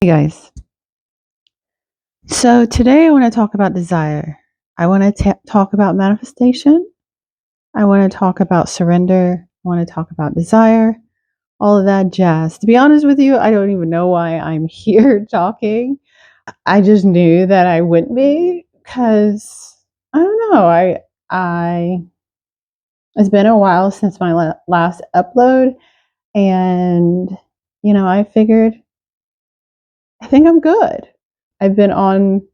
Hey guys. So today I want to talk about desire. I want to talk about manifestation. I want to talk about surrender. I want to talk about desire, all of that jazz. To be honest with you, I don't even know why I'm here talking. I just knew that I wouldn't be because I don't know. I it's been a while since my last upload, and I figured I think I'm good. I've been on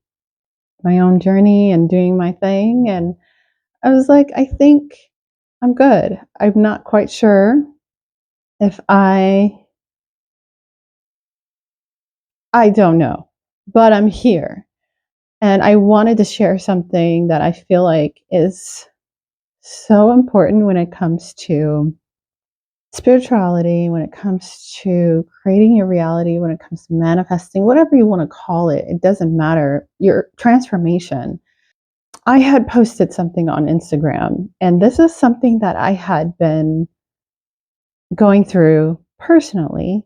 my own journey and doing my thing. And I was like, I think I'm good. I'm not quite sure if I don't know, but I'm here. And I wanted to share something that I feel like is so important when it comes to spirituality, when it comes to creating your reality, when it comes to manifesting, whatever you want to call it, it doesn't matter. Your transformation. I had posted something on Instagram, and this is something that I had been going through personally.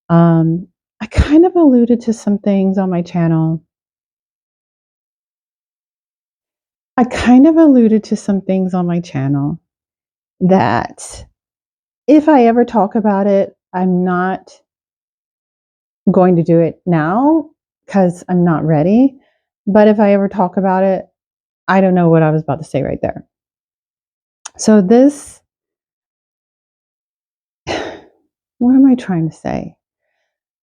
Um, I kind of alluded to some things on my channel. That if I ever talk about it, I'm not going to do it now because I'm not ready. But if I ever talk about it, I don't know what I was about to say right there. So, what am I trying to say?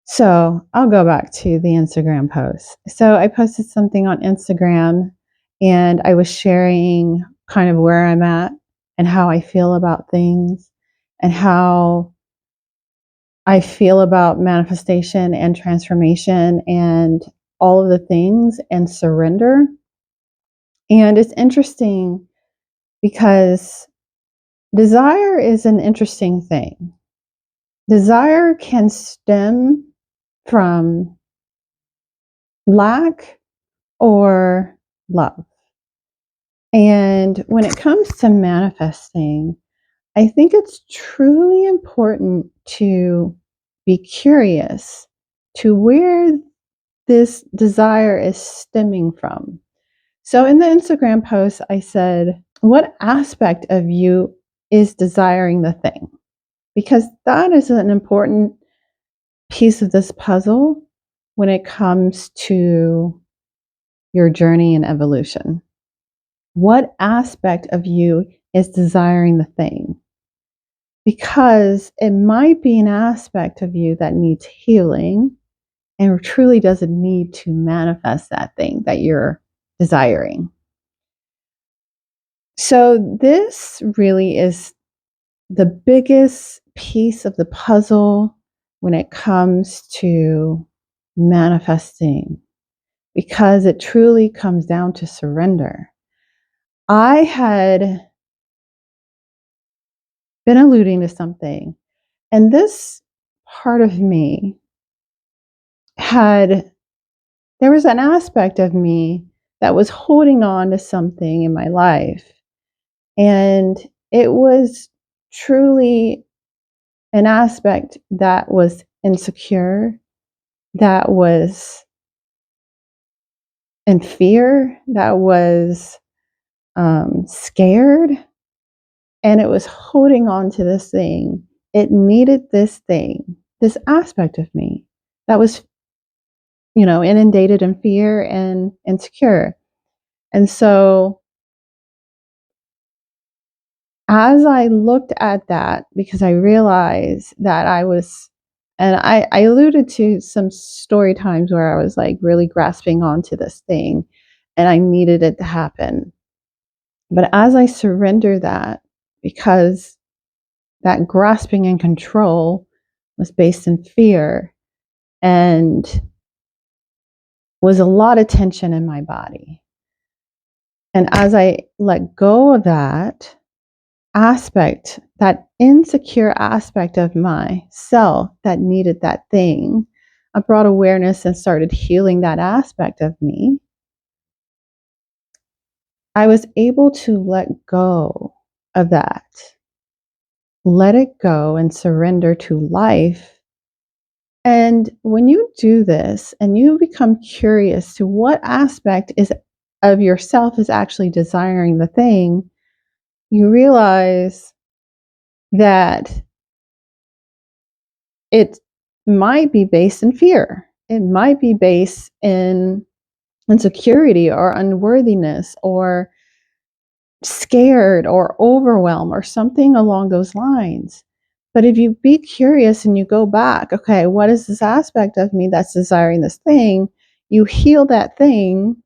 So I'll go back to the Instagram post. So I posted something on Instagram and I was sharing kind of where I'm at and how I feel about things and how I feel about manifestation and transformation and all of the things and surrender. And it's interesting because desire is an interesting thing. Desire can stem from lack or love. And when it comes to manifesting, I think it's truly important to be curious to where this desire is stemming from. So in the Instagram post, I said, what aspect of you is desiring the thing? Because that is an important piece of this puzzle when it comes to your journey and evolution. What aspect of you is desiring the thing? Because it might be an aspect of you that needs healing and truly doesn't need to manifest that thing that you're desiring. So, this really is the biggest piece of the puzzle when it comes to manifesting, because it truly comes down to surrender. I had been alluding to something, and this part of me had, there was an aspect of me that was holding on to something in my life. And it was truly an aspect that was insecure, that was in fear, that was scared, and it was holding on to this thing. It needed this thing, this aspect of me that was, inundated in fear and insecure. And so as I looked at that, because I realized that I alluded to some story times where I was like really grasping onto this thing and I needed it to happen. But as I surrendered that, because that grasping and control was based in fear and was a lot of tension in my body. And as I let go of that aspect, that insecure aspect of myself that needed that thing, I brought awareness and started healing that aspect of me. I was able to let go of that, let it go and surrender to life And when you do this and you become curious to what aspect is of yourself is actually desiring the thing, you realize that it might be based in fear. It might be based in insecurity or unworthiness or scared or overwhelmed or something along those lines. But if you be curious and you go back, okay, what is this aspect of me that's desiring this thing? You heal that thing,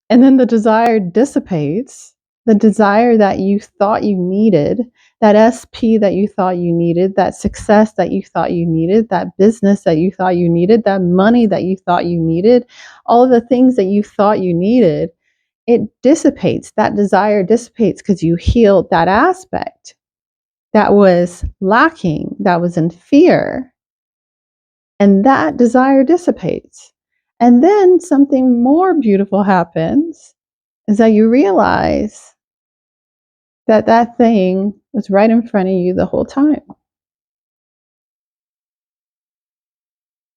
and then the desire dissipates. The desire that you thought you needed, that SP that you thought you needed, that success that you thought you needed, that business that you thought you needed, that money that you thought you needed, all of the things that you thought you needed, it dissipates. That desire dissipates because you healed that aspect that was lacking, that was in fear, and that desire dissipates. And then something more beautiful happens is that you realize that that thing was right in front of you the whole time.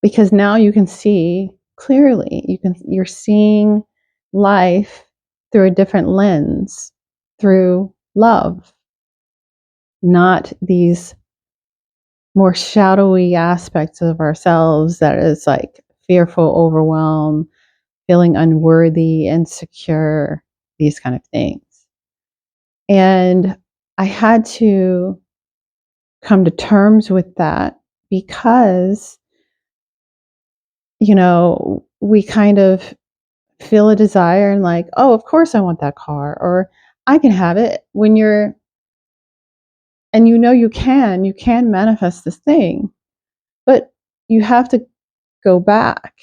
Because now you can see clearly. You're seeing life through a different lens, through love, not these more shadowy aspects of ourselves that is like fearful, overwhelmed, feeling unworthy, insecure, these kind of things. And I had to come to terms with that because, we kind of feel a desire and like, oh, of course I want that car, or I can have it when you're, and you can manifest this thing, but you have to go back.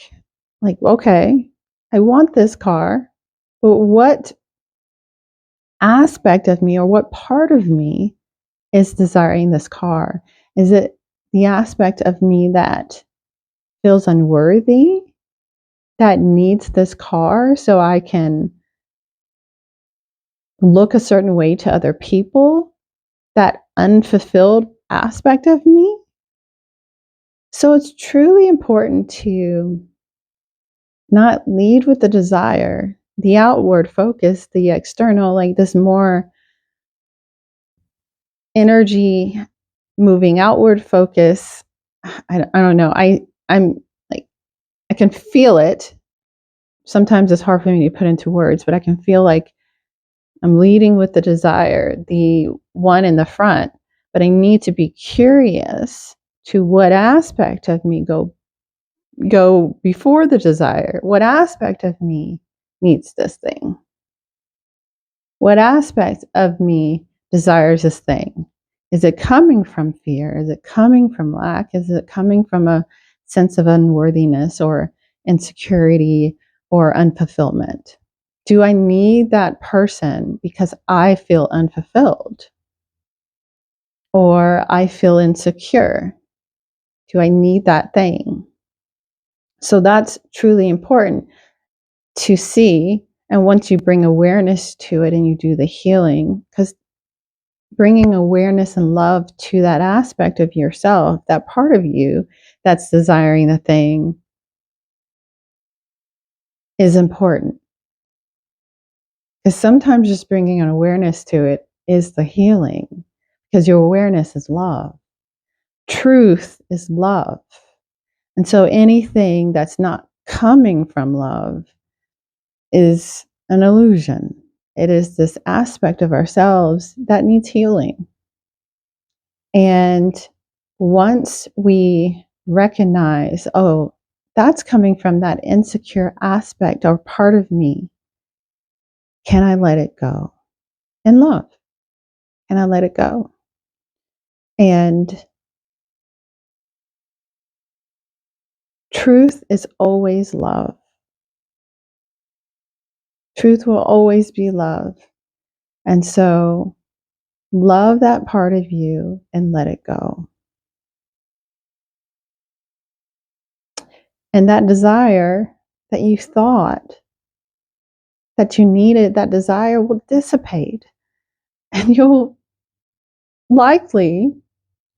Like, okay, I want this car, but what aspect of me or what part of me is desiring this car? Is it the aspect of me that feels unworthy, that needs this car so I can look a certain way to other people, that unfulfilled aspect of me? So it's truly important to not lead with the desire, the outward focus, the external, like this more energy moving outward focus. I don't know. I'm like, I can feel it. Sometimes it's hard for me to put into words, but I can feel like I'm leading with the desire, the one in the front, but I need to be curious to what aspect of me go before the desire. What aspect of me needs this thing? What aspect of me desires this thing? Is it coming from fear? Is it coming from lack? Is it coming from a sense of unworthiness or insecurity or unfulfillment? Do I need that person because I feel unfulfilled or I feel insecure? Do I need that thing? So that's truly important to see. And once you bring awareness to it and you do the healing, because bringing awareness and love to that aspect of yourself, that part of you that's desiring the thing, is important. Because sometimes just bringing an awareness to it is the healing, because your awareness is love. Truth is love. And so anything that's not coming from love is an illusion. It is this aspect of ourselves that needs healing. And once we recognize, oh, that's coming from that insecure aspect or part of me, can I let it go? In love, can I let it go? And truth is always love. Truth will always be love. And so love that part of you and let it go. And that desire that you thought that you needed, that desire will dissipate. And you'll likely,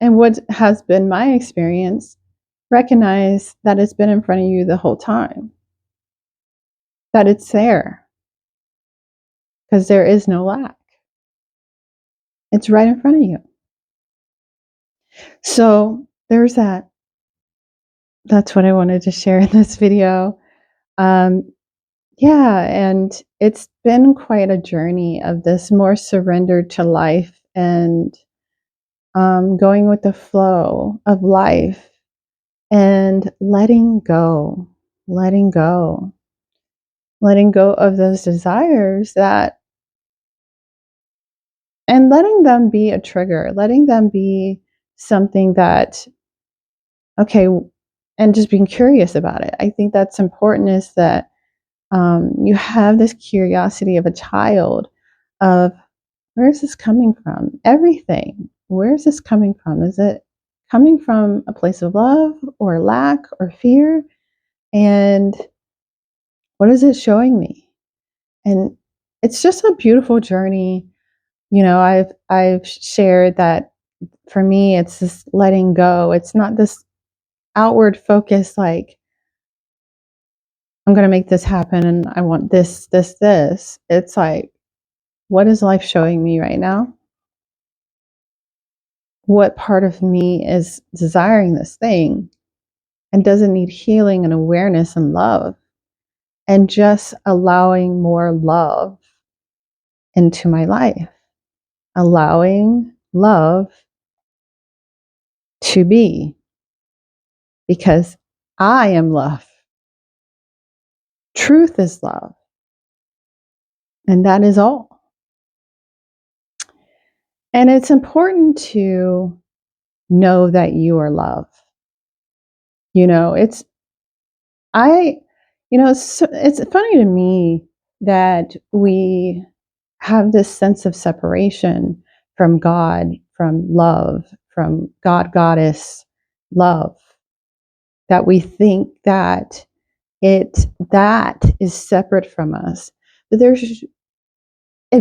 and what has been my experience, recognize that it's been in front of you the whole time, that it's there, because there is no lack. It's right in front of you. So there's that. That's what I wanted to share in this video. Yeah, and it's been quite a journey of this more surrendered to life and going with the flow of life and letting go, letting go, letting go of those desires that, and letting them be a trigger, letting them be something that, okay, and just being curious about it. I think that's important, is that you have this curiosity of a child of, where is this coming from? Everything. Where is this coming from? Is it coming from a place of love or lack or fear? And what is it showing me? And it's just a beautiful journey. You know, I've shared that for me, it's this letting go. It's not this outward focus, like, I'm going to make this happen and I want this, this, this. It's like, what is life showing me right now? What part of me is desiring this thing and doesn't need healing and awareness and love? And just allowing more love into my life, allowing love to be, because I am love. Truth is love. And that is all. And it's important to know that you are love. You know, it's it's funny to me that we have this sense of separation from God, from love, from God, goddess, love, that we think that that is separate from us. But if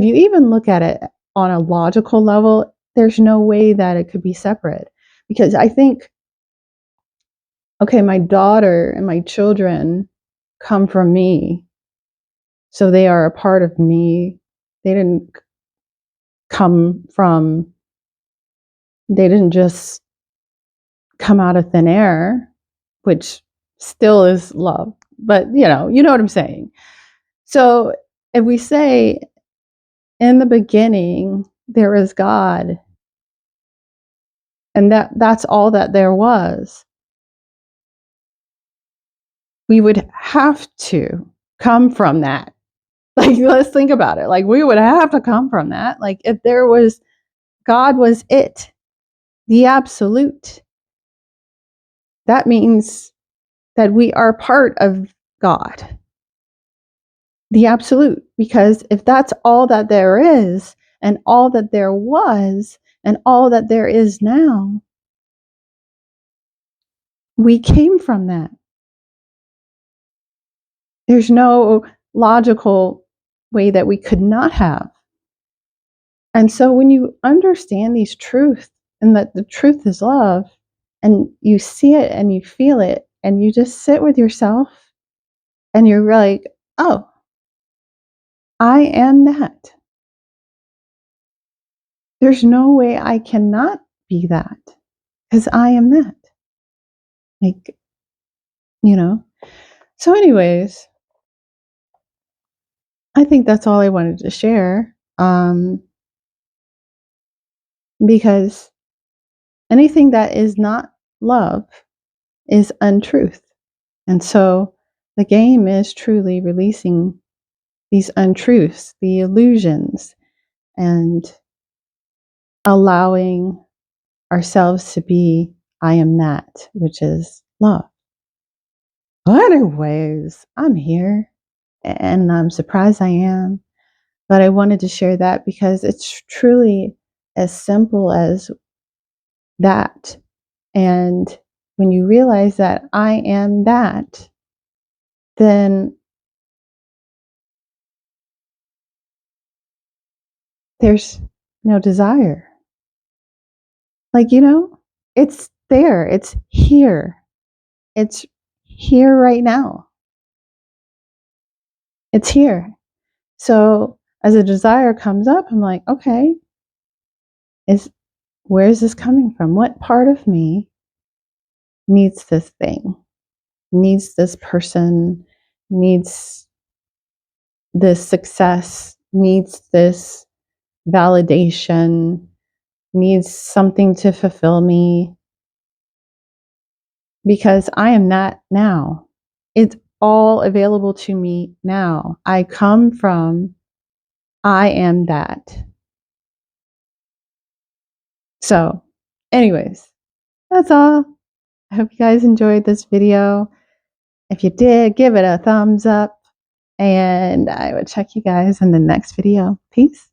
you even look at it on a logical level, there's no way that it could be separate. Because I think, okay, my daughter and my children come from me, so they are a part of me. They didn't come from, they didn't just come out of thin air, which still is love. But you know what I'm saying. So if we say, in the beginning there is God, and that's all that there was, we would have to come from that. Like, let's think about it. Like, we would have to come from that. Like, if there was, God was it, the absolute, that means that we are part of God, the absolute. Because if that's all that there is, and all that there was, and all that there is now, we came from that. There's no logical way that we could not have. And so when you understand these truths, and that the truth is love, and you see it and you feel it, and you just sit with yourself, and you're like, oh, I am that. There's no way I cannot be that, because I am that. Like, So anyways, I think that's all I wanted to share. Because anything that is not love is untruth. And so the game is truly releasing these untruths, the illusions, and allowing ourselves to be, I am that, which is love. Well, anyways, I'm here, and I'm surprised I am. But I wanted to share that because it's truly as simple as that. And when you realize that I am that, then there's no desire. Like, it's there, it's here. It's here right now. It's here. So as a desire comes up, I'm like, okay, where is this coming from? What part of me needs this thing, needs this person, needs this success, needs this validation, needs something to fulfill me? Because I am that now. It's all available to me now. I come from, I am that. So, anyways, that's all. I hope you guys enjoyed this video. If you did, give it a thumbs up, and I will check you guys in the next video. Peace.